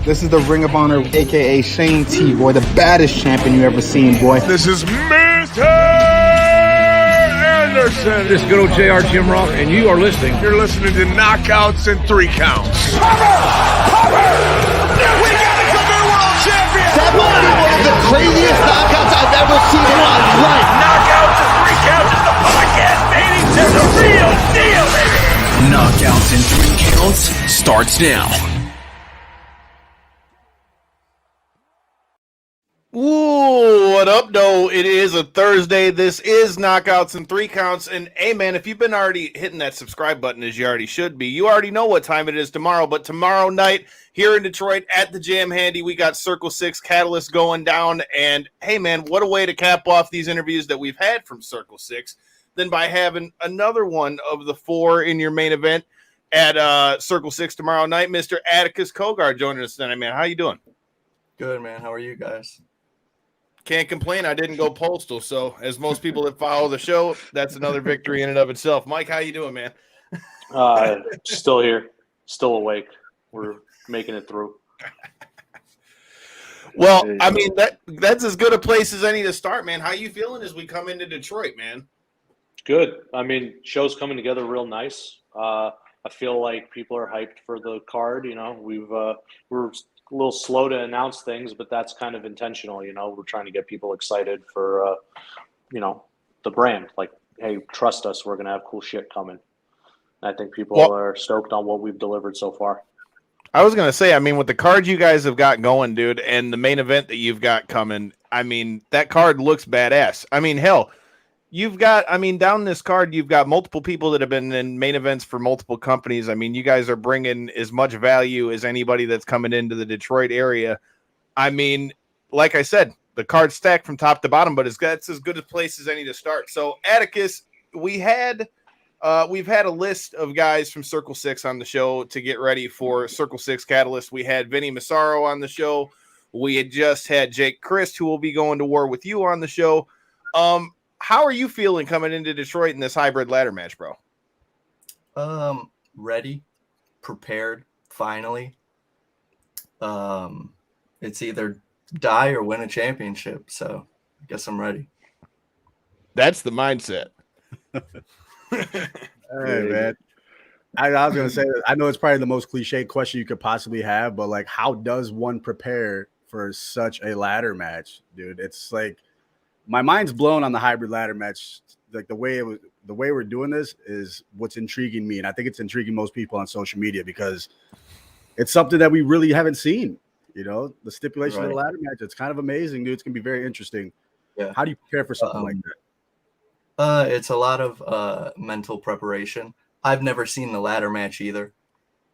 This is the Ring of Honor, a.k.a. Shane T, boy, the baddest champion you ever seen, boy. This is Mr. Anderson. This is good old JR Jim Ross, and you are listening. You're listening to Knockouts and 3 Counts. Cover! We got a new world champion! That might be one of the craziest knockouts I've ever seen in my life. Knockouts and 3 Counts is the podcast, baby! It's the real deal, baby! Knockouts and 3 Counts starts now. Ooh, what up, though? It is a Thursday. This is Knockouts and 3 Counts. And, hey, man, if you've been already hitting that subscribe button, as you already should be, you already know what time it is tomorrow. But tomorrow night, here in Detroit at the Jam Handy, we got Circle 6 Catalyst going down. And, hey, man, what a way to cap off these interviews that we've had from Circle 6 than by having another one of the 4 in your main event at Circle 6 tomorrow night. Mr. Atticus Cogar joining us tonight, man. How you doing? Good, man. How are you guys? Can't complain. I didn't go postal, so as most people that follow the show, that's another victory in and of itself. Mike, how you doing, man? Still here, still awake. We're making it through. Well, I mean that's as good a place as any to start, man. How you feeling as we come into Detroit, man? Good. I mean, show's coming together real nice. I feel like people are hyped for the card. You know, we're a little slow to announce things, but that's kind of intentional. You know, we're trying to get people excited for, the brand. Like, hey, trust us, we're going to have cool shit coming. I think people are stoked on what we've delivered so far. I was going to say, I mean, with the card you guys have got going, dude, and the main event that you've got coming, I mean, that card looks badass. I mean, hell, you've got, I mean, down this card, you've got multiple people that have been in main events for multiple companies. I mean, you guys are bringing as much value as anybody that's coming into the Detroit area. I mean, like I said, the card's stacked from top to bottom, but it's as good a place as any to start. So, Atticus, we've had a list of guys from Circle 6 on the show to get ready for Circle 6 Catalyst. We had Vinnie Massaro on the show. We had just had Jake Christ, who will be going to war with you, on the show. How are you feeling coming into Detroit in this hybrid ladder match, bro? Ready, prepared, finally. It's either die or win a championship, so I guess I'm ready. That's the mindset. All right, man. I was going to say, I know it's probably the most cliche question you could possibly have, but, like, how does one prepare for such a ladder match, dude? It's like, my mind's blown on the hybrid ladder match. Like the way we're doing this is what's intriguing me, and I think it's intriguing most people on social media because it's something that we really haven't seen. You know, the stipulation of the ladder match. It's kind of amazing, dude. It's gonna be very interesting. Yeah. How do you prepare for something like that? It's a lot of mental preparation. I've never seen the ladder match either,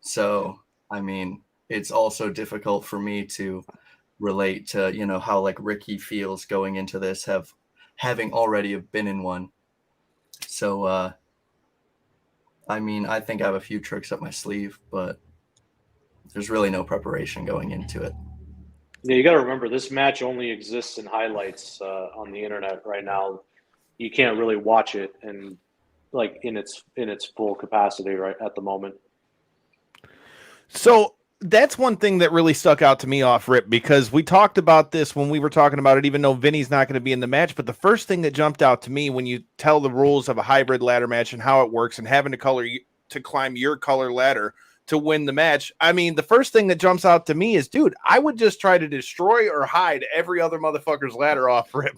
so I mean, it's also difficult for me to relate to, you know, how like Ricky feels going into this, having already been in one. So I mean, I think I have a few tricks up my sleeve, but there's really no preparation going into it. Yeah, you got to remember, this match only exists in highlights on the internet right now. You can't really watch it and like in its full capacity right at the moment. So that's one thing that really stuck out to me off rip, because we talked about this when we were talking about it, even though Vinny's not going to be in the match. But the first thing that jumped out to me when you tell the rules of a hybrid ladder match and how it works and having to climb your color ladder to win the match. I mean, the first thing that jumps out to me is, dude, I would just try to destroy or hide every other motherfucker's ladder off rip,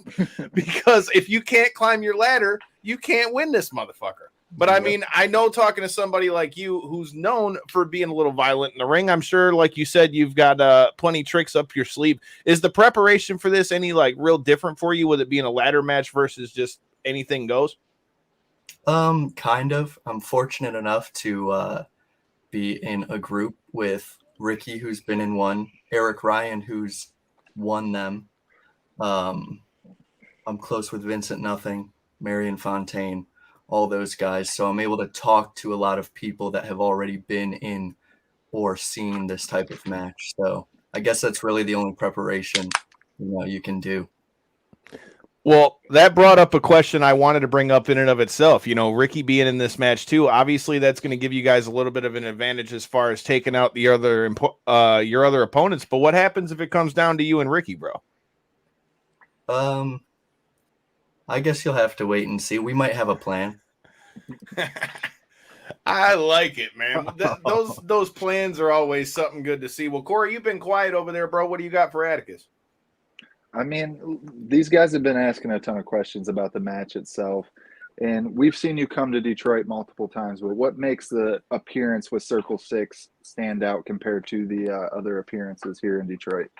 because if you can't climb your ladder, you can't win this motherfucker. But I mean, I know talking to somebody like you who's known for being a little violent in the ring, I'm sure, like you said, you've got plenty tricks up your sleeve. Is the preparation for this any like real different for you, with it being a ladder match versus just anything goes? Kind of. I'm fortunate enough to be in a group with Ricky, who's been in one, Eric Ryan, who's won them. I'm close with Vincent Nothing, Marion Fontaine, all those guys. So I'm able to talk to a lot of people that have already been in or seen this type of match. So I guess that's really the only preparation, you know, you can do. Well, that brought up a question I wanted to bring up in and of itself. You know, Ricky being in this match too, obviously that's going to give you guys a little bit of an advantage as far as taking out the other your other opponents. But what happens if it comes down to you and Ricky, bro? I guess you'll have to wait and see. We might have a plan. I like it, man. Those plans are always something good to see. Well, Corey, you've been quiet over there, bro. What do you got for Atticus? I mean, these guys have been asking a ton of questions about the match itself, and we've seen you come to Detroit multiple times, but what makes the appearance with Circle 6 stand out compared to the other appearances here in Detroit?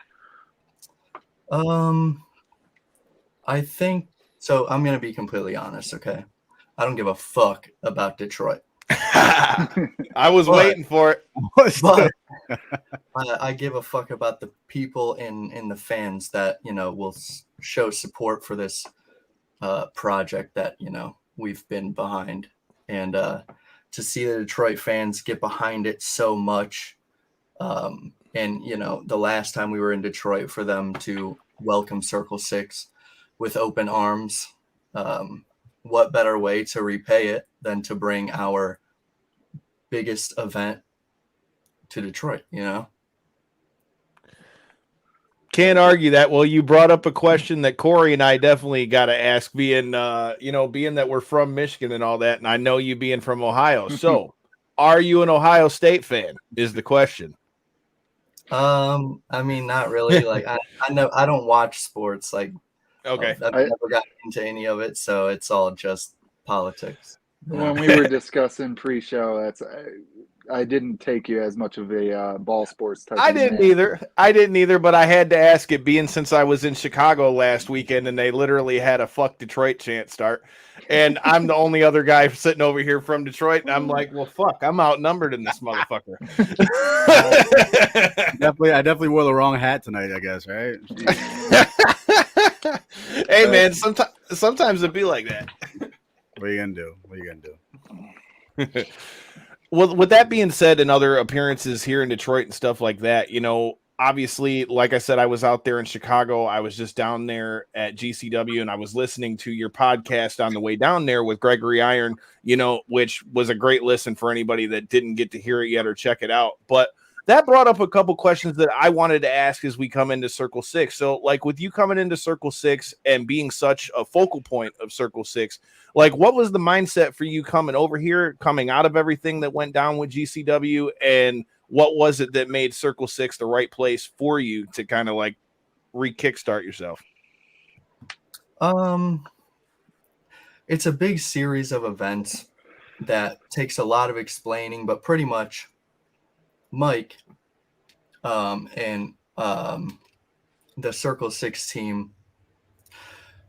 I think so. I'm going to be completely honest, okay? I don't give a fuck about Detroit. I was waiting for it. But I give a fuck about the people and the fans that, you know, will show support for this project that, you know, we've been behind. And to see the Detroit fans get behind it so much. And, you know, the last time we were in Detroit, for them to welcome Circle 6 with open arms. What better way to repay it than to bring our biggest event to Detroit, you know? Can't argue that. Well, you brought up a question that Corey and I definitely got to ask, being being that we're from Michigan and all that, and I know you being from Ohio. So, are you an Ohio State fan? Is the question. I mean, not really. Like, I know I don't watch sports. Like, okay, I've never gotten into any of it, so it's all just politics. When we were discussing pre-show, I didn't take you as much of a ball sports type. I didn't either, but I had to ask it, being since I was in Chicago last weekend and they literally had a "fuck Detroit" chant start, and I'm the only other guy sitting over here from Detroit, and I'm like, well, fuck, I'm outnumbered in this motherfucker. I definitely wore the wrong hat tonight, I guess, right? Hey, man, sometimes it be like that. What are you gonna do? Well, with that being said, and other appearances here in Detroit and stuff like that, you know, obviously, like I said, I was out there in Chicago. I was just down there at GCW, and I was listening to your podcast on the way down there with Gregory Iron, you know, which was a great listen for anybody that didn't get to hear it yet or check it out. But that brought up a couple questions that I wanted to ask as we come into Circle 6. So, like, with you coming into Circle 6 and being such a focal point of Circle 6, like, what was the mindset for you coming over here, coming out of everything that went down with GCW, and what was it that made Circle 6 the right place for you to kind of, like, re-kickstart yourself? It's a big series of events that takes a lot of explaining, but pretty much Mike and the Circle 6 team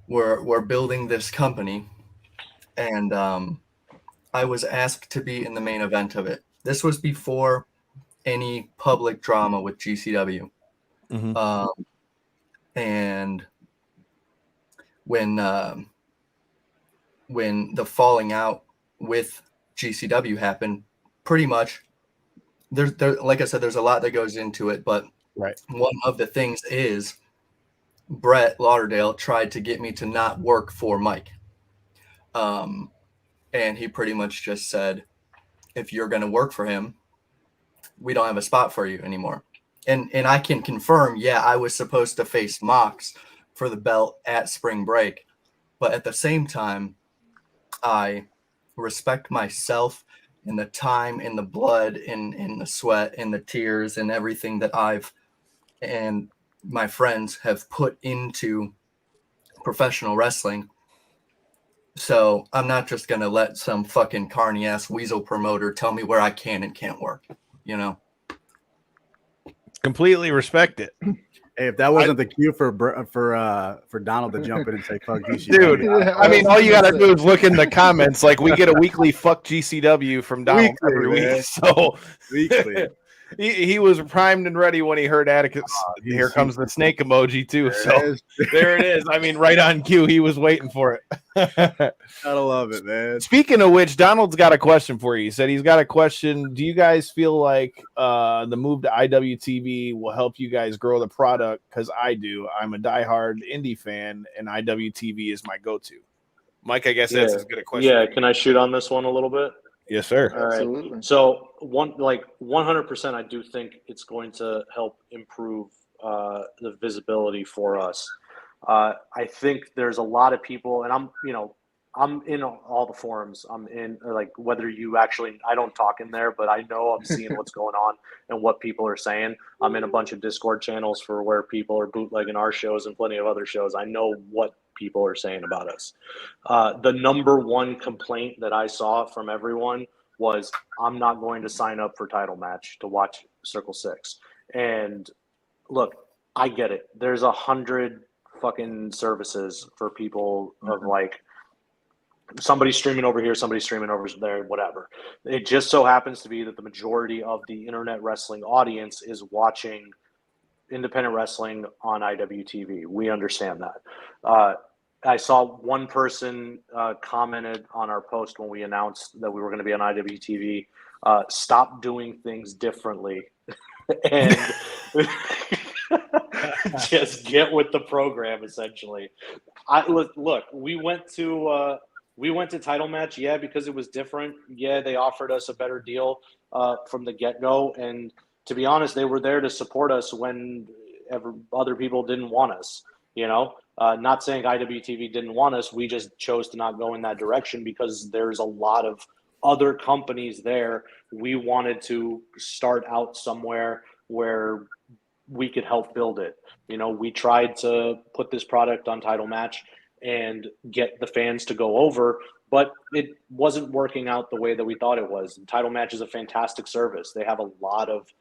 were building this company, and I was asked to be in the main event of it. This was before any public drama with GCW. Mm-hmm. And when the falling out with GCW happened, pretty much there, like I said, there's a lot that goes into it, but right. One of the things is Brett Lauderdale tried to get me to not work for Mike. And he pretty much just said, if you're going to work for him, we don't have a spot for you anymore. And I can confirm, yeah, I was supposed to face Mox for the belt at spring break. But at the same time, I respect myself and the time and the blood and the sweat and the tears and everything that I've and my friends have put into professional wrestling. So I'm not just going to let some fucking carny ass weasel promoter tell me where I can and can't work, you know? Completely respect it. Hey, if that wasn't the cue for Donald to jump in and say fuck GCW, dude, I mean, all you gotta do is look in the comments. Like, we get a weekly fuck GCW from Donald every week. So weekly. He was primed and ready when he heard Atticus. Here comes the snake emoji too. So there it is. I mean, right on cue. He was waiting for it. Gotta love it, man. Speaking of which, Donald's got a question for you. He said he's got a question. Do you guys feel like the move to IWTV will help you guys grow the product? Because I do. I'm a diehard indie fan, and IWTV is my go-to. Mike, I guess that's as good a question. Yeah, can I shoot on this one a little bit? Yes, sir. All right. Absolutely. So 100%, I do think it's going to help improve the visibility for us. I think there's a lot of people, and I'm in all the forums. I'm in, like, whether you actually, I don't talk in there, but I know I'm seeing what's going on and what people are saying. I'm in a bunch of Discord channels for where people are bootlegging our shows and plenty of other shows. I know what people are saying about us. The number one complaint that I saw from everyone was, I'm not going to sign up for Title Match to watch Circle 6. And look, I get it. There's 100 fucking services for people of like, somebody's streaming over here, somebody's streaming over there, whatever. It just so happens to be that the majority of the internet wrestling audience is watching independent wrestling on IWTV. We understand that. I saw one person commented on our post when we announced that we were going to be on IWTV, stop doing things differently and just get with the program, essentially. Look, we went to Title Match, yeah, because it was different. Yeah, they offered us a better deal from the get-go. And to be honest, they were there to support us when other people didn't want us, you know? Not saying IWTV didn't want us. We just chose to not go in that direction because there's a lot of other companies there. We wanted to start out somewhere where we could help build it. You know, we tried to put this product on Title Match and get the fans to go over, but it wasn't working out the way that we thought it was. Title Match is a fantastic service. They have a lot of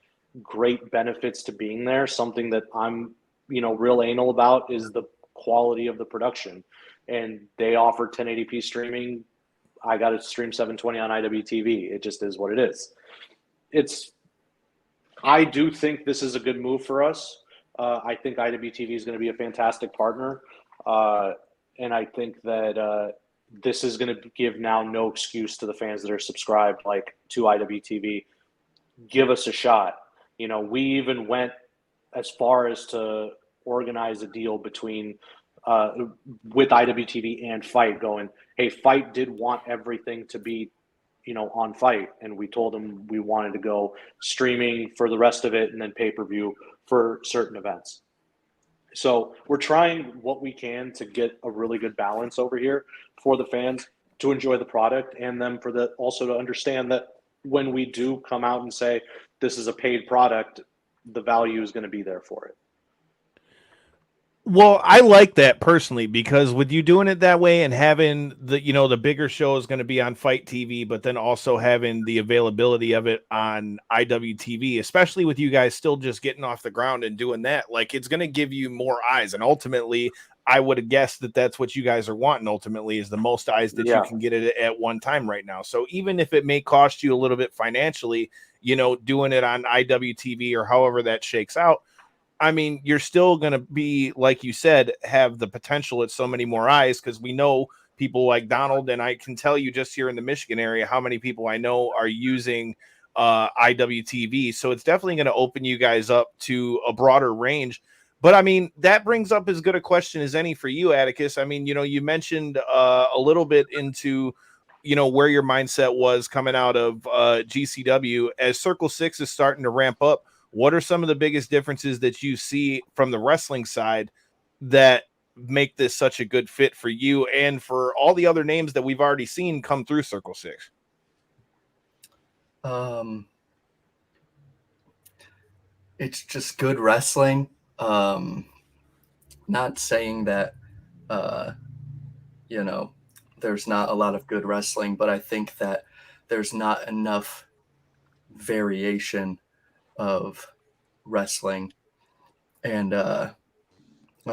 great benefits to being there. Something that I'm, real anal about is the quality of the production. And they offer 1080p streaming. I got to stream 720 on IWTV. It just is what it is. I do think this is a good move for us. I think IWTV is going to be a fantastic partner. And I think that this is going to give now no excuse to the fans that are subscribed to IWTV. Give us a shot. We even went as far as to organize a deal between with IWTV and Fight, going, hey, Fight did want everything to be on Fight, and we told them we wanted to go streaming for the rest of it and then pay-per-view for certain events. So we're trying what we can to get a really good balance over here for the fans to enjoy the product, and then also to understand that when we do come out and say this is a paid product, the value is going to be there for it. Well, I like that personally, because with you doing it that way and having the bigger show is going to be on Fight TV, but then also having the availability of it on IWTV, especially with you guys still just getting off the ground and doing that, it's going to give you more eyes. And ultimately, I would have guessed that that's what you guys are wanting ultimately, is the most eyes that you can get it at one time right now. So even if it may cost you a little bit financially, doing it on IWTV or however that shakes out, I mean, you're still going to be, like you said, have the potential at so many more eyes, because we know people like Donald, and I can tell you just here in the Michigan area how many people I know are using IWTV. So it's definitely going to open you guys up to a broader range. But I mean, that brings up as good a question as any for you, Atticus. I mean, you mentioned a little bit into, where your mindset was coming out of GCW. As Circle 6 is starting to ramp up, what are some of the biggest differences that you see from the wrestling side that make this such a good fit for you and for all the other names that we've already seen come through Circle 6? It's just good wrestling. Not saying that, there's not a lot of good wrestling, but I think that there's not enough variation of wrestling. And I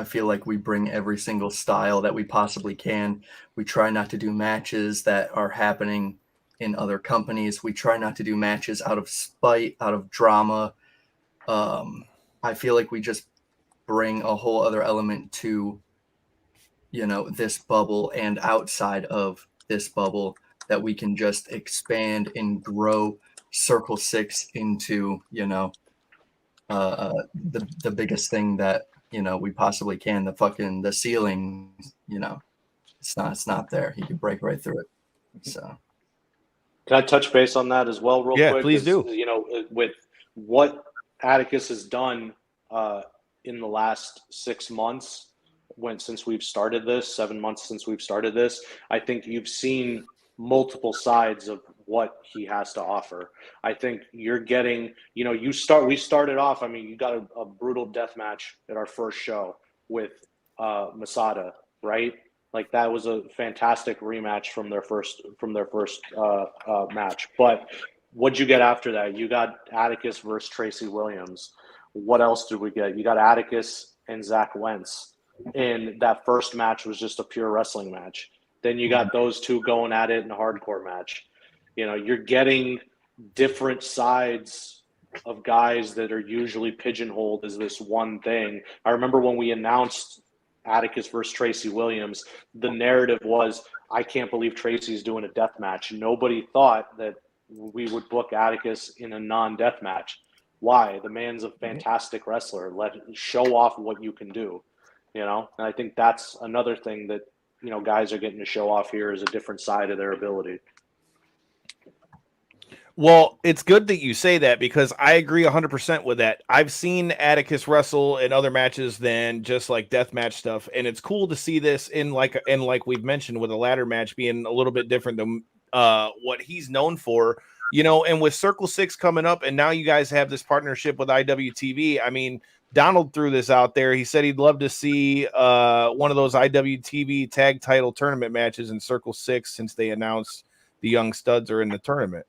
feel like we bring every single style that we possibly can. We try not to do matches that are happening in other companies. We try not to do matches out of spite, out of drama. I feel like we just bring a whole other element to, this bubble and outside of this bubble that we can just expand and grow Circle 6 into, the biggest thing that, we possibly can. The ceiling, it's not there. You can break right through it. So can I touch base on that as well, real quick? Yeah, please do. With what Atticus has done in the last 6 months, since we've started this, 7 months since we've started this, I think you've seen multiple sides of what he has to offer. I think you're getting, we started off, you got a brutal death match at our first show with Masada, right? Like that was a fantastic rematch from their first match. But what'd you get after that? You got Atticus versus Tracy Williams. What else did we get? You got Atticus and Zach Wentz. And that first match was just a pure wrestling match. Then you got those two going at it in a hardcore match. You're getting different sides of guys that are usually pigeonholed as this one thing. I remember when we announced Atticus versus Tracy Williams, the narrative was, I can't believe Tracy's doing a death match. Nobody thought that we would book Atticus in a non-death match. Why? The man's a fantastic wrestler. Show off what you can do. And I think that's another thing that, guys are getting to show off here is a different side of their ability. Well, it's good that you say that because I agree 100% with that. I've seen Atticus wrestle in other matches than just like death match stuff, and it's cool to see this in like we've mentioned with a ladder match being a little bit different than what he's known for, and with Circle 6 coming up, and now you guys have this partnership with IWTV. Donald threw this out there. He said he'd love to see one of those IWTV tag title tournament matches in Circle 6 since they announced the Young Studs are in the tournament.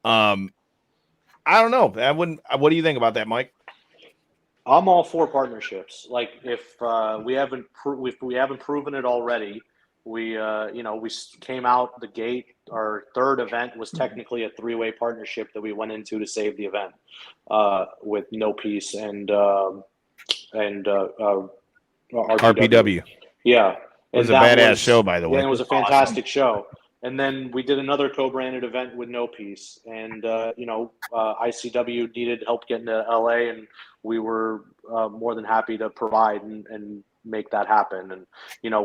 I don't know. What do you think about that, Mike? I'm all for partnerships. Like if we haven't proven it already, we came out the gate. Our third event was technically a 3-way partnership that we went into to save the event with No Peace and RPW. Yeah, it was a badass show, by the way. And it was a fantastic show. And then we did another co-branded event with No Peace, and ICW needed help getting to LA, and we were more than happy to provide and make that happen. And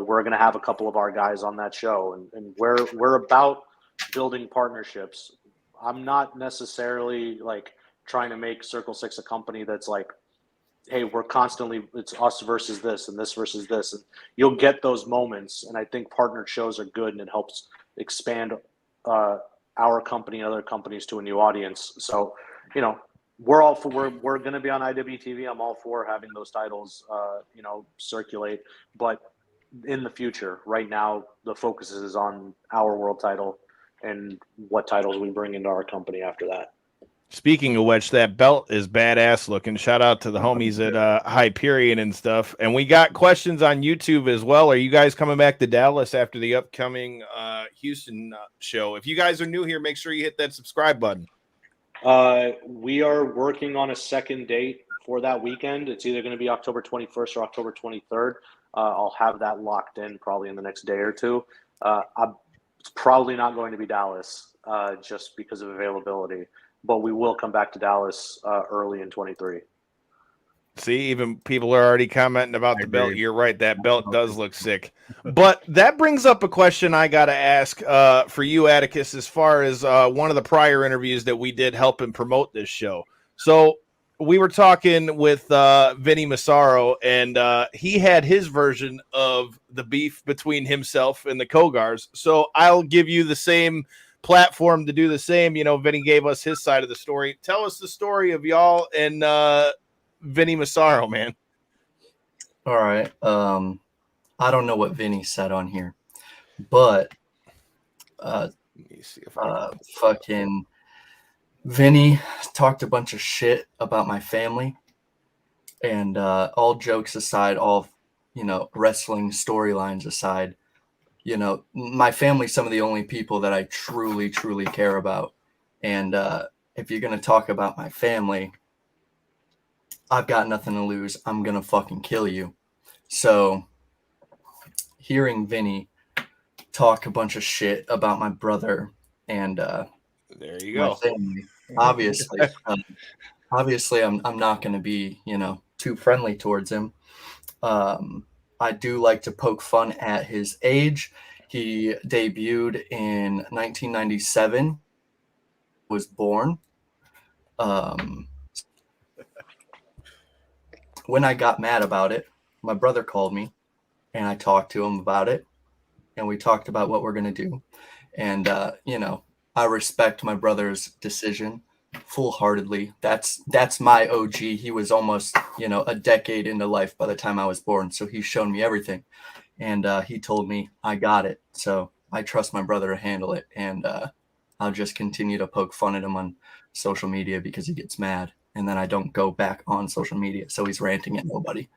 we're going to have a couple of our guys on that show, and we're about building partnerships. I'm not necessarily like trying to make Circle 6 a company that's like, hey, it's us versus this and this versus this. And you'll get those moments, and I think partnered shows are good, and it helps expand our company and other companies to a new audience. So, we're going to be on IWTV. I'm all for having those titles, circulate. But in the future, right now, the focus is on our world title and what titles we bring into our company after that. Speaking of which, that belt is badass looking. Shout out to the homies at Hyperion and stuff. And we got questions on YouTube as well. Are you guys coming back to Dallas after the upcoming Houston show? If you guys are new here, make sure you hit that subscribe button. We are working on a second date for that weekend. It's either going to be October 21st or October 23rd. I'll have that locked in probably in the next day or two. It's probably not going to be Dallas just because of availability. But we will come back to Dallas early in 23. See, even people are already commenting about the belt. You're right. That belt does look sick. But that brings up a question I got to ask for you, Atticus, as far as one of the prior interviews that we did helping promote this show. So we were talking with Vinnie Massaro, and he had his version of the beef between himself and the Cogars. So I'll give you the same platform to do the same. Vinny gave us his side of the story. Tell us the story of y'all and Vinnie Massaro, man. All right. I don't know what Vinny said on here, but let me see if fucking Vinny talked a bunch of shit about my family, and all jokes aside, all wrestling storylines aside, you know, my family's some of the only people that I truly, truly care about. And if you're going to talk about my family, I've got nothing to lose. I'm going to fucking kill you. So hearing Vinny talk a bunch of shit about my brother and there you my go. family, obviously I'm not going to be, you know, too friendly towards him. I do like to poke fun at his age. He debuted in 1997, was born. When I got mad about it, my brother called me and I talked to him about it, and we talked about what we're going to do. And, you know, I respect my brother's decision full-heartedly. That's my OG. He was almost, you know, a decade into life by the time I was born, so he's shown me everything. And he told me I got it, so I trust my brother to handle it. And I'll just continue to poke fun at him on social media because he gets mad, and then I don't go back on social media, so he's ranting at nobody.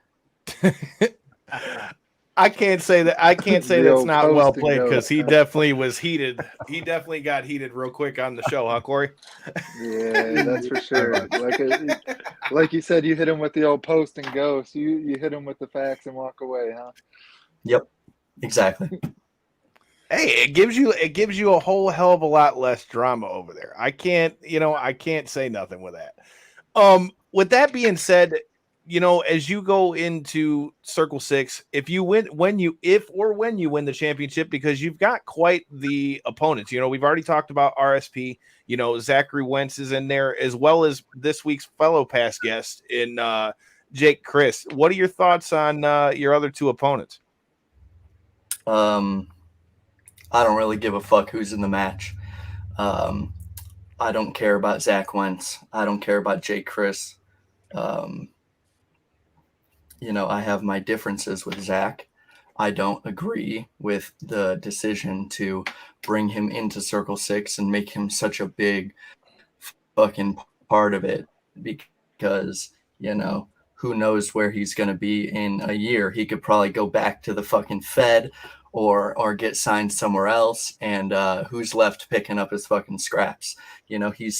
I can't say that. I can't say The that's old not well post and played go. because he definitely was heated. He definitely got heated real quick on the show, huh, Corey? Yeah, that's for sure. Like you said, you hit him with the old post and go. So you hit him with the facts and walk away, huh? Yep, exactly. Hey, it gives you a whole hell of a lot less drama over there. I can't say nothing with that. With that being said, you know, as you go into Circle 6, if you win when you win the championship, because you've got quite the opponents. You know, we've already talked about RSP, you know, Zachary Wentz is in there, as well as this week's fellow past guest in Jake Chris. What are your thoughts on your other two opponents? I don't really give a fuck who's in the match. I don't care about Zach Wentz. I don't care about Jake Chris. You know, I have my differences with Zach. I don't agree with the decision to bring him into Circle 6 and make him such a big fucking part of it, because, you know, who knows where he's going to be in a year. He could probably go back to the fucking Fed or get signed somewhere else, and who's left picking up his fucking scraps? You know, he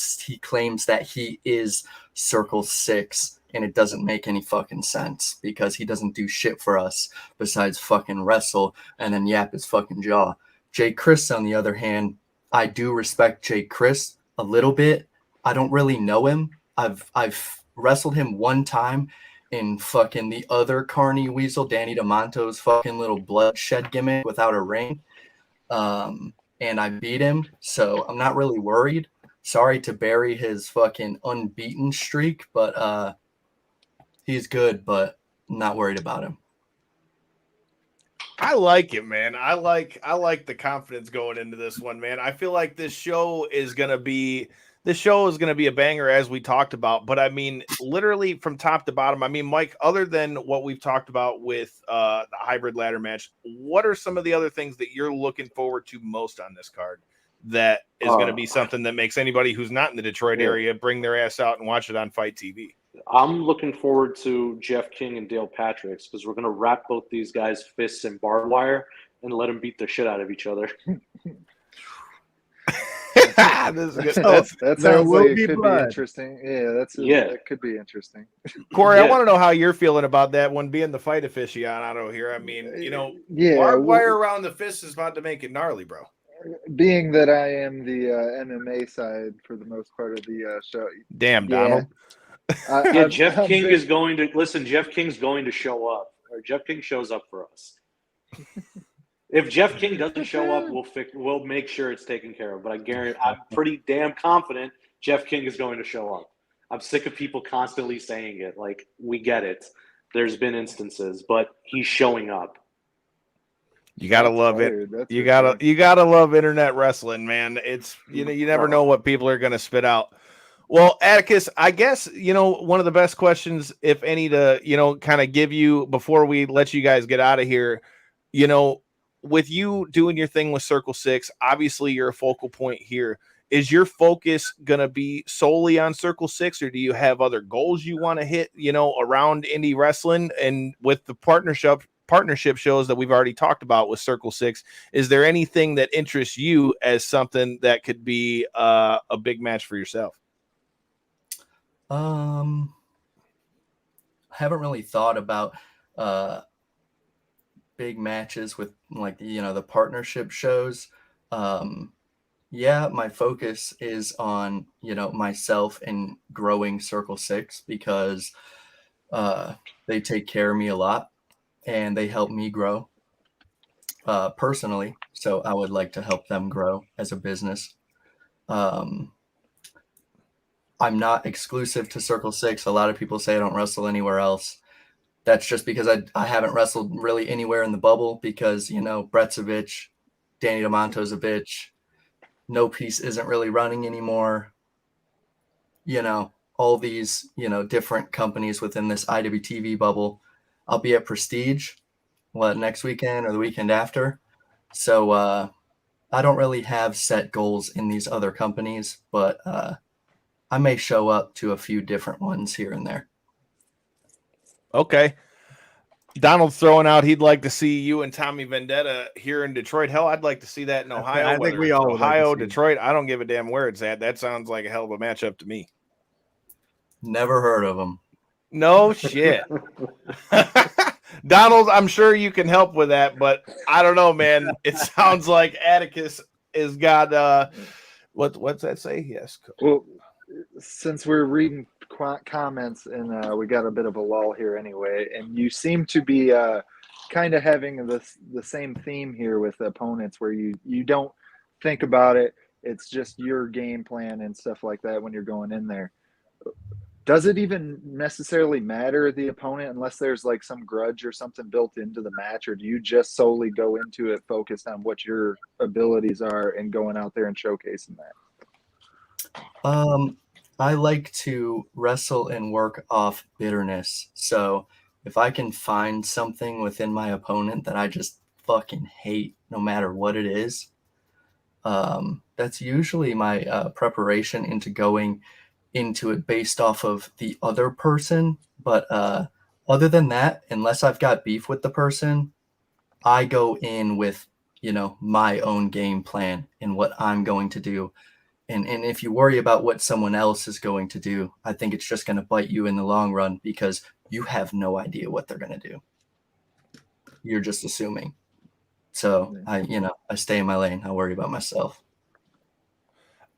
claims that he is Circle 6, and it doesn't make any fucking sense because he doesn't do shit for us besides fucking wrestle and then yap his fucking jaw. Jake Chris, on the other hand, I do respect Jake Chris a little bit. I don't really know him. I've wrestled him one time in fucking the other Carney Weasel, Danny DeMonto's fucking little bloodshed gimmick without a ring. And I beat him, so I'm not really worried. Sorry to bury his fucking unbeaten streak, but he's good, but I'm not worried about him. I like it, man. I like the confidence going into this one, man. I feel like this show is gonna be a banger, as we talked about. But I mean, literally from top to bottom. I mean, Mike, other than what we've talked about with the hybrid ladder match, what are some of the other things that you're looking forward to most on this card that is going to be something that makes anybody who's not in the Detroit area bring their ass out and watch it on Fight TV? I'm looking forward to Jeff King and Dale Patricks, because we're going to wrap both these guys' fists in barbed wire and let them beat the shit out of each other. That sounds like it could be interesting. Yeah, that could be interesting. Corey, I want to know how you're feeling about that one, being the fight aficionado here. I mean, you know, barbed wire around the fist is about to make it gnarly, bro. Being that I am the MMA side for the most part of the show. Damn, Donald. Jeff King's going to show up, or Jeff King shows up for us. If Jeff King doesn't show up, we'll make sure it's taken care of. But I guarantee, I'm pretty damn confident Jeff King is going to show up. I'm sick of people constantly saying it. Like, we get it. There's been instances, but he's showing up. You gotta love it. You gotta love internet wrestling, man. It's, you know, you never know what people are gonna spit out. Well, Atticus, I guess, you know, one of the best questions, if any, to, you know, kind of give you before we let you guys get out of here, you know, with you doing your thing with Circle 6, obviously you're a focal point here. Is your focus going to be solely on Circle 6, or do you have other goals you want to hit, you know, around indie wrestling? And with the partnership partnership shows that we've already talked about with Circle 6, is there anything that interests you as something that could be a big match for yourself? I haven't really thought about big matches with like, the partnership shows. Yeah, my focus is on, myself and growing Circle 6 because they take care of me a lot and they help me grow personally. So I would like to help them grow as a business. I'm not exclusive to Circle 6. A lot of people say I don't wrestle anywhere else. That's just because I haven't wrestled really anywhere in the bubble because, Brett's a bitch, Danny DeMonto's a bitch, No Peace isn't really running anymore. All these, different companies within this IWTV bubble. I'll be at Prestige, next weekend or the weekend after. So I don't really have set goals in these other companies, but I may show up to a few different ones here and there. Okay. Donald's throwing out he'd like to see you and Tommy Vendetta here in Detroit. Hell, I'd like to see that in Ohio. I think we all would Ohio, like to see Detroit. I don't give a damn where it's at. That sounds like a hell of a matchup to me. Never heard of them. No shit. Donald, I'm sure you can help with that, but I don't know, man. It sounds like Atticus has got what's that say? Yes. Well, since we're reading comments and we got a bit of a lull here anyway, and you seem to be kind of having the same theme here with opponents where you don't think about it. It's just your game plan and stuff like that when you're going in there. Does it even necessarily matter the opponent unless there's like some grudge or something built into the match, or do you just solely go into it focused on what your abilities are and going out there and showcasing that? I like to wrestle and work off bitterness. So if I can find something within my opponent that I just fucking hate, no matter what it is, that's usually my preparation into going into it based off of the other person. But other than that, unless I've got beef with the person, I go in with, my own game plan and what I'm going to do. And if you worry about what someone else is going to do, I think it's just going to bite you in the long run because you have no idea what they're going to do. You're just assuming. So I stay in my lane. I worry about myself.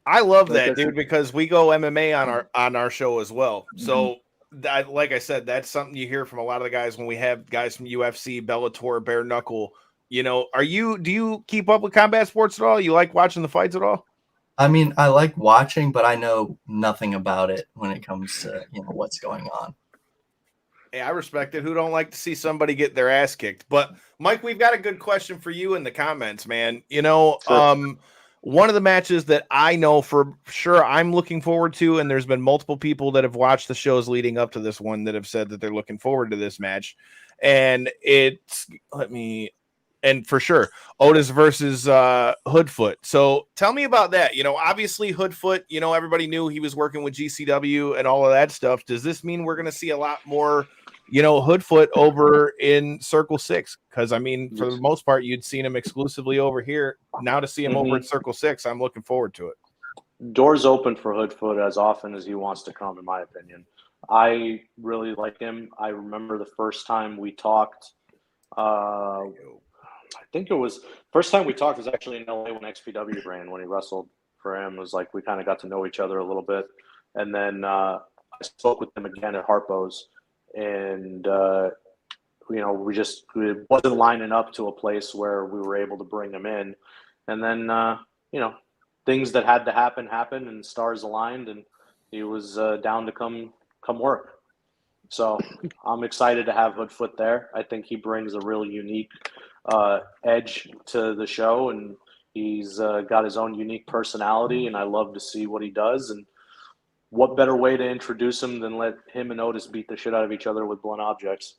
I love that, dude, because we go MMA on our show as well. So that, like I said, that's something you hear from a lot of the guys when we have guys from UFC, Bellator, Bare Knuckle. Do you keep up with combat sports at all? You like watching the fights at all? I mean, I like watching, but I know nothing about it when it comes to, what's going on. Hey, I respect it. Who don't like to see somebody get their ass kicked? But Mike, we've got a good question for you in the comments, man. One of the matches that I know for sure I'm looking forward to, and there's been multiple people that have watched the shows leading up to this one that have said that they're looking forward to this match. And and for sure, Otis versus Hoodfoot. So tell me about that. Obviously Hoodfoot, everybody knew he was working with GCW and all of that stuff. Does this mean we're going to see a lot more, Hoodfoot over in Circle 6? Because, for the most part, you'd seen him exclusively over here. Now to see him over at Circle 6, I'm looking forward to it. Doors open for Hoodfoot as often as he wants to come, in my opinion. I really like him. I remember the first time we talked, I think it was first time we talked was actually in LA when XPW ran, when he wrestled for him. It was like we kind of got to know each other a little bit. And then I spoke with him again at Harpo's, and it wasn't lining up to a place where we were able to bring him in. And then things that had to happen happened, and stars aligned, and he was down to come work. So I'm excited to have Hoodfoot there. I think he brings a really unique edge to the show, and he's got his own unique personality, and I love to see what he does. And what better way to introduce him than let him and Otis beat the shit out of each other with blunt objects?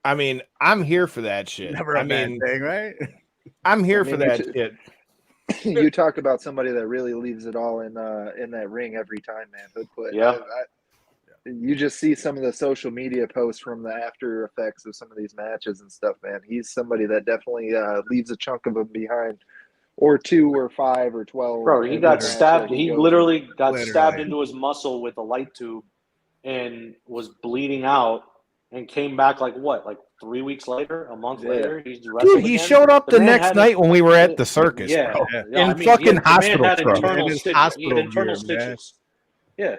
I'm here for that shit. Never a bad thing, right? I'm here for that shit. You talk about somebody that really leaves it all in that ring every time, man. Hoodfoot. Yeah. you just see some of the social media posts from the after effects of some of these matches and stuff, man. He's somebody that definitely leaves a chunk of them behind, or 2 or 5 or 12. Bro, he got stabbed. He literally got stabbed into his muscle with a light tube and was bleeding out and came back like 3 weeks later, a month later. He's Dude, he showed up the next night when we were at the circus, bro. In fucking hospital truck. He had internal stitches. Yeah.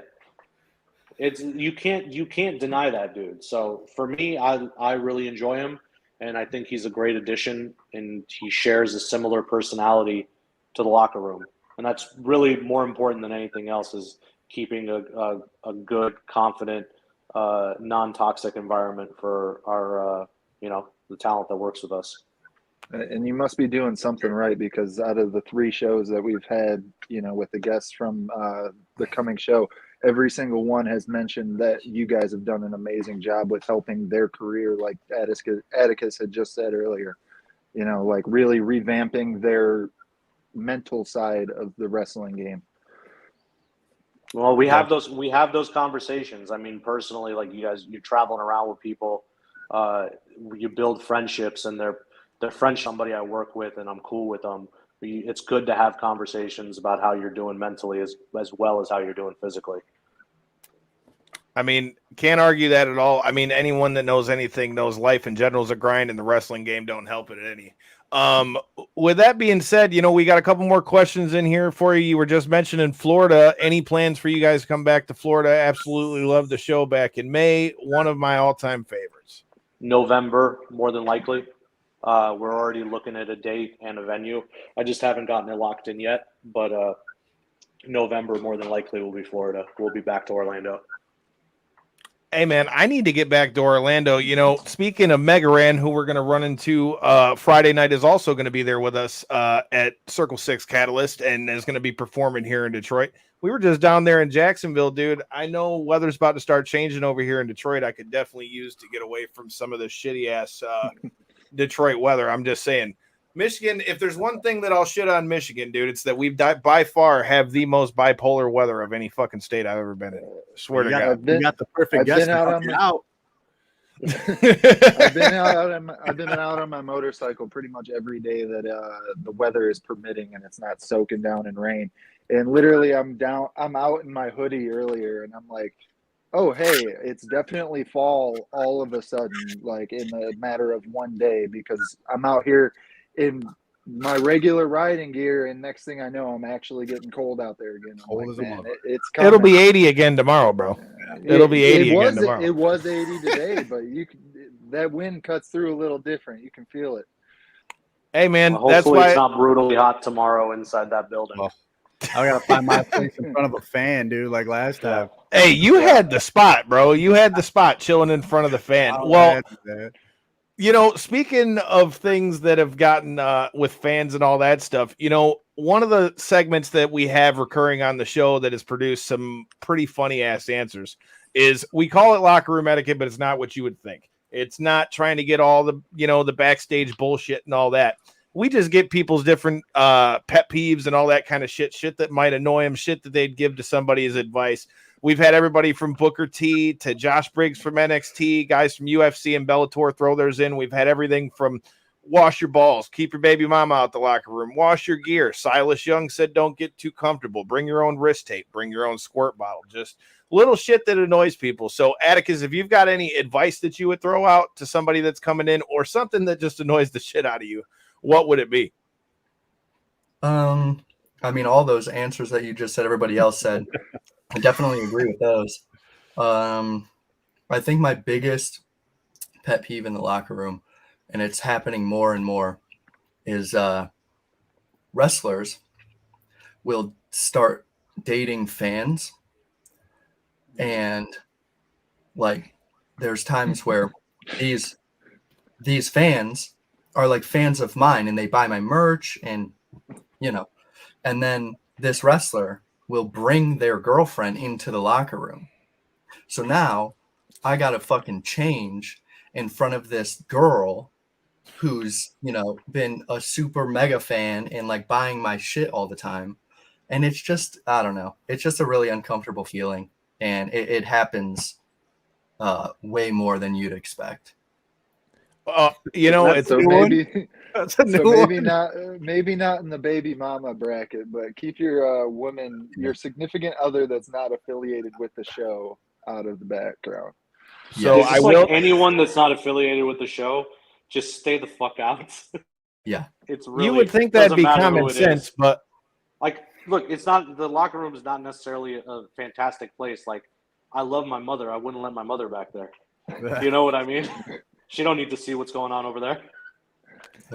You can't deny that dude. So for me, I really enjoy him, and I think he's a great addition, and he shares a similar personality to the locker room, and that's really more important than anything else, is keeping a good, confident, non-toxic environment for our the talent that works with us. And you must be doing something right, because out of the 3 shows that we've had, with the guests from the coming show, every single one has mentioned that you guys have done an amazing job with helping their career, like Atticus had just said earlier, like really revamping their mental side of the wrestling game. Well, we have those conversations. I mean, personally, like you're traveling around with people, you build friendships, and they're friends, somebody I work with, and I'm cool with them. It's good to have conversations about how you're doing mentally as well as how you're doing physically. I mean, can't argue that at all. I mean, anyone that knows anything knows life in general is a grind, and the wrestling game don't help it any. With that being said, we got a couple more questions in here for you. You were just mentioning Florida. Any plans for you guys to come back to Florida? Absolutely love the show back in May. One of my all-time favorites. November, more than likely. We're already looking at a date and a venue. I just haven't gotten it locked in yet, but November, more than likely, will be Florida. We'll be back to Orlando. Hey, man, I need to get back to Orlando. Speaking of Megaran, who we're going to run into Friday night, is also going to be there with us at Circle 6 Catalyst and is going to be performing here in Detroit. We were just down there in Jacksonville, dude. I know weather's about to start changing over here in Detroit. I could definitely use to get away from some of the shitty-ass Detroit weather. I'm just saying. Michigan, if there's one thing that I'll shit on Michigan, dude, it's that we've by far have the most bipolar weather of any fucking state I've ever been in. I swear to God. You got the perfect guest out. I've been out on my motorcycle pretty much every day that the weather is permitting and it's not soaking down in rain. And literally I'm out in my hoodie earlier and I'm like, oh, hey, it's definitely fall all of a sudden, like in a matter of one day, because I'm out here in my regular riding gear, and next thing I know, I'm actually getting cold out there again. Cold as a mother. It'll be 80 again tomorrow, bro. It'll be 80 again tomorrow. It was 80 today, but that wind cuts through a little different. You can feel it. Hey, man, hopefully that's why it's not brutally hot tomorrow inside that building. Well, I gotta find my place in front of a fan, dude, like last time. Hey, you had the spot, bro. You had the spot chilling in front of the fan. Speaking of things that have gotten with fans and all that stuff, one of the segments that we have recurring on the show that has produced some pretty funny ass answers is we call it locker room etiquette, but it's not what you would think. It's not trying to get all the, the backstage bullshit and all that. We just get people's different pet peeves and all that kind of shit that might annoy them, shit that they'd give to somebody as advice. We've had everybody from Booker T to Josh Briggs from NXT, guys from UFC and Bellator throw theirs in. We've had everything from wash your balls, keep your baby mama out the locker room, wash your gear. Silas Young said don't get too comfortable, bring your own wrist tape, bring your own squirt bottle, just little shit that annoys people. So, Atticus, if you've got any advice that you would throw out to somebody that's coming in or something that just annoys the shit out of you, what would it be? I mean, all those answers that you just said, everybody else said, I definitely agree with those. I think my biggest pet peeve in the locker room, and it's happening more and more, is wrestlers will start dating fans. And like, there's times where these fans are like fans of mine and they buy my merch and, and then this wrestler will bring their girlfriend into the locker room. So now I got to fucking change in front of this girl who's, been a super mega fan and like buying my shit all the time. And it's just, I don't know. It's just a really uncomfortable feeling. and it happens way more than you'd expect. You know, That's it's So a new one. maybe, That's a new so one. maybe not in the baby mama bracket, but keep your woman, your significant other that's not affiliated with the show, out of the background. so It's I just will. like anyone that's not affiliated with the show, just stay the fuck out. Yeah. It's really You would think that'd doesn't be matter common who it sense, is. but Like, look, it's not the locker room is not necessarily a fantastic place. Like, I love my mother. I wouldn't let my mother back there. You know what I mean? She don't need to see what's going on over there.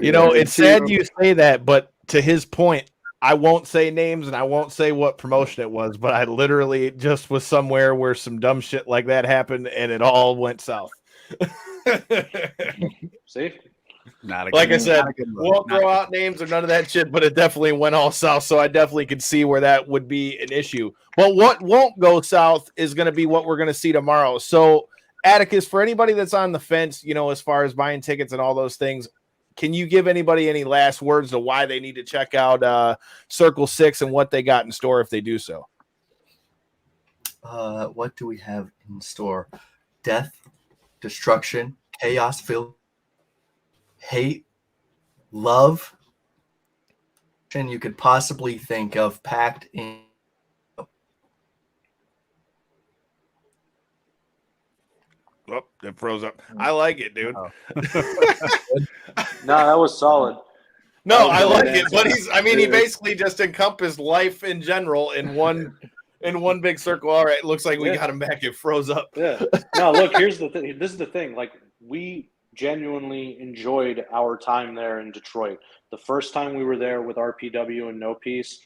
you know, Yeah, it's sad you say that. But to his point, I won't say names and I won't say what promotion it was, but I literally just was somewhere where some dumb shit like that happened and it all went south. See? Not a Like I good, said, not a good look. won't Not throw a out names or none of that shit, but it definitely went all south. So I definitely could see where that would be an issue. But what won't go south is going to be what we're going to see tomorrow. So, Atticus, for anybody that's on the fence, you know, as far as buying tickets and all those things, can you give anybody any last words to why they need to check out Circle 6 and what they got in store if they do so? What do we have in store? Death, destruction, chaos filled, hate, love, and you could possibly think of packed in. Oh, it froze up. I like it, dude. Oh. No, that was solid. No, That I was like good it, answer. but he basically just encompassed life in general in one big circle. All right, looks like we Yeah. got him back. It froze up. Yeah. No, look, here's the thing. This is the thing. Like, we genuinely enjoyed our time there in Detroit. The first time we were there with RPW and No Peace,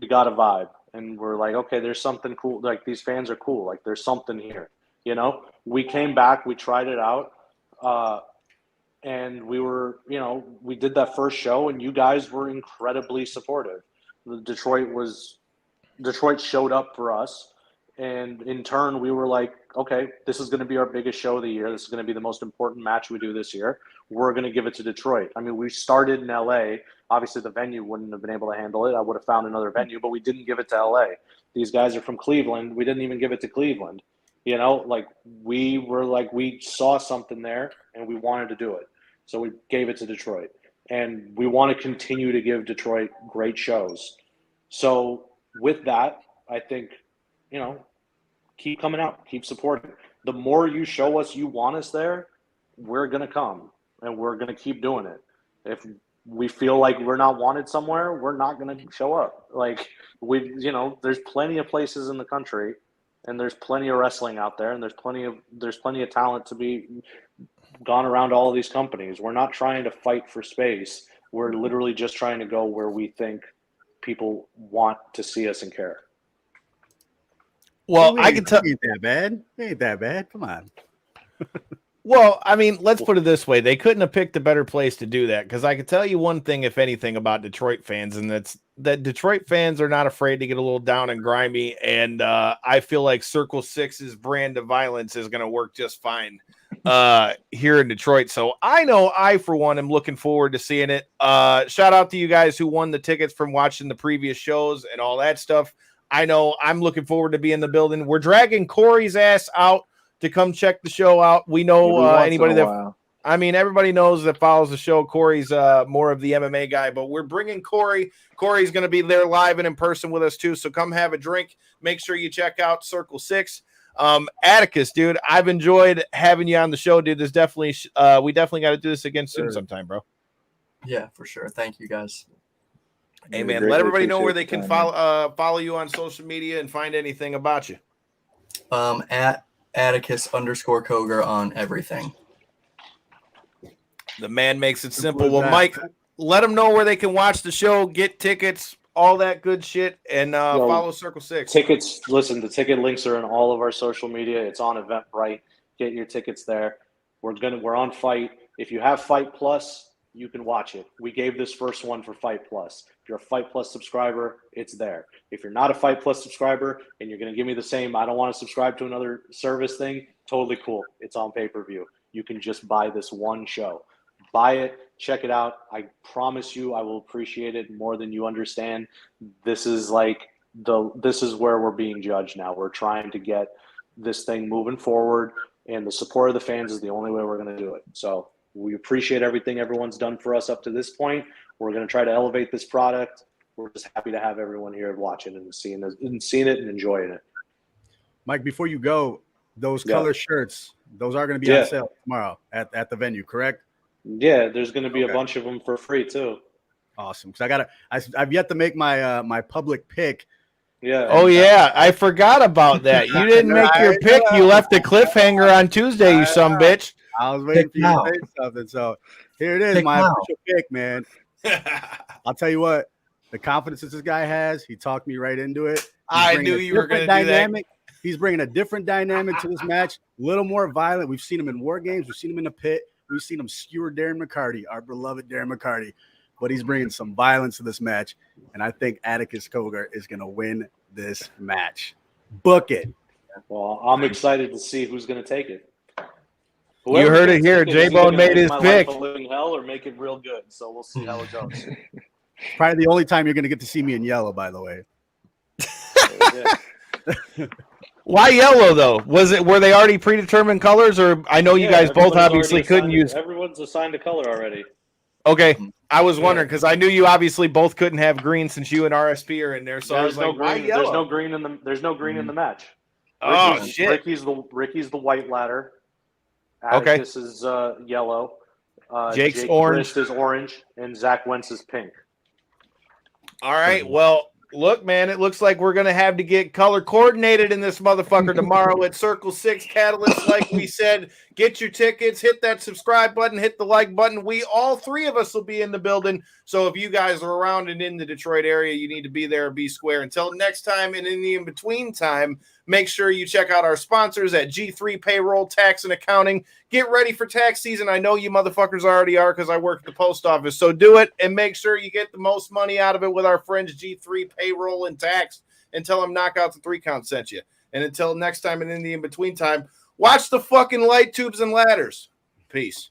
we got a vibe. And we're like, okay, there's something cool. Like, these fans are cool. Like, there's something here. You know? We came back, we tried it out. And we were, you know, we did that first show, and you guys were incredibly supportive. Detroit showed up for us, and in turn, we were like, okay, this is going to be our biggest show of the year. This is going to be the most important match we do this year. We're going to give it to Detroit. I mean, we started in LA. Obviously, the venue wouldn't have been able to handle it. I would have found another venue, but we didn't give it to LA. These guys are from Cleveland. We didn't even give it to Cleveland. You know, like, we saw something there, and we wanted to do it. So we gave it to Detroit. And we want to continue to give Detroit great shows. So with that, I think, you know, keep coming out, keep supporting. The more you show us you want us there, we're going to come, and we're going to keep doing it. If we feel like we're not wanted somewhere, we're not going to show up. Like, there's plenty of places in the country, and there's plenty of wrestling out there, and there's plenty of talent to be gone around all of these companies. We're not trying to fight for space. We're literally just trying to go where we think people want to see us and care. Well, I can tell. Ain't that bad. Ain't that bad. Come on. Well, I mean, let's put it this way. They couldn't have picked a better place to do that, because I can tell you one thing, if anything, about Detroit fans, and that's that Detroit fans are not afraid to get a little down and grimy, and I feel like Circle 6's brand of violence is going to work just fine here in Detroit. So I, for one, am looking forward to seeing it. Shout out to you guys who won the tickets from watching the previous shows and all that stuff. I know I'm looking forward to being in the building. We're dragging Corey's ass out to come check the show out. We know anybody that, I mean, everybody knows that follows the show. Corey's more of the MMA guy, but we're bringing Corey. Corey's going to be there live and in person with us too. So come have a drink. Make sure you check out Circle 6. Atticus, dude, I've enjoyed having you on the show, dude. There's definitely, we definitely got to do this again soon sometime, bro. Yeah, for sure. Thank you guys. Hey, man, let everybody know where they can follow you on social media and find anything about you. At Atticus_Cogar on everything. The man makes it simple. Well, Mike, let them know where they can watch the show, get tickets, all that good shit, and follow Circle 6. Tickets, listen, the ticket links are in all of our social media. It's on Eventbrite. Get your tickets there. We're on Fight. If you have Fight Plus, you can watch it. We gave this first one for Fight Plus. If you're a Fight Plus subscriber, it's there. If you're not a Fight Plus subscriber and you're going to give me the same, I don't want to subscribe to another service thing, totally cool. It's on pay-per-view. You can just buy this one show. Buy it, check it out. I promise you I will appreciate it more than you understand. This is like this is where we're being judged now. We're trying to get this thing moving forward, and the support of the fans is the only way we're going to do it. So we appreciate everything everyone's done for us up to this point. We're going to try to elevate this product. We're just happy to have everyone here watching and seeing it and enjoying it. Mike, before you go, those color shirts, those are going to be on sale tomorrow at the venue, correct? Yeah, there's going to be a bunch of them for free too. Awesome. Because I've yet to make my my public pick. Yeah. Oh yeah, I forgot about that. You didn't make your pick. You left a cliffhanger on Tuesday, you some bitch. I was waiting for you to say something. So here it is, my official pick, man. I'll tell you what, the confidence that this guy has, he talked me right into it. I knew you were going to do that. He's bringing a different dynamic to this match, a little more violent. We've seen him in War Games. We've seen him in the pit. We've seen him skewer Darren McCarty, our beloved Darren McCarty. But he's bringing some violence to this match, and I think Atticus Cogar is going to win this match. Book it. Well, I'm excited to see who's going to take it. You heard it here. J-Bone made his pick. Living hell or make it real good. So we'll see how it goes. Probably the only time you're going to get to see me in yellow, by the way. Why yellow though? Were they already predetermined colors, or I know you guys both obviously couldn't use. Everyone's assigned a color already. Okay, I was wondering because I knew you obviously both couldn't have green since you and RSP are in there. So I was like, why yellow? There's no green in the match. Oh shit! Ricky's the white ladder. Atticus is yellow. Jake's Jake orange. Christ is orange, and Zach Wentz is pink. All right. Well, look, man, it looks like we're going to have to get color coordinated in this motherfucker tomorrow at Circle 6 Catalyst. Like we said, get your tickets, hit that subscribe button, hit the like button. All three of us will be in the building. So if you guys are around and in the Detroit area, you need to be there, be square. Until next time and in the in-between time, make sure you check out our sponsors at G3 Payroll, Tax, and Accounting. Get ready for tax season. I know you motherfuckers already are because I work at the post office. So do it and make sure you get the most money out of it with our friends G3 Payroll and Tax, and tell them Knockouts and 3 Count sent you. And until next time and in the in-between time, watch the fucking light tubes and ladders. Peace.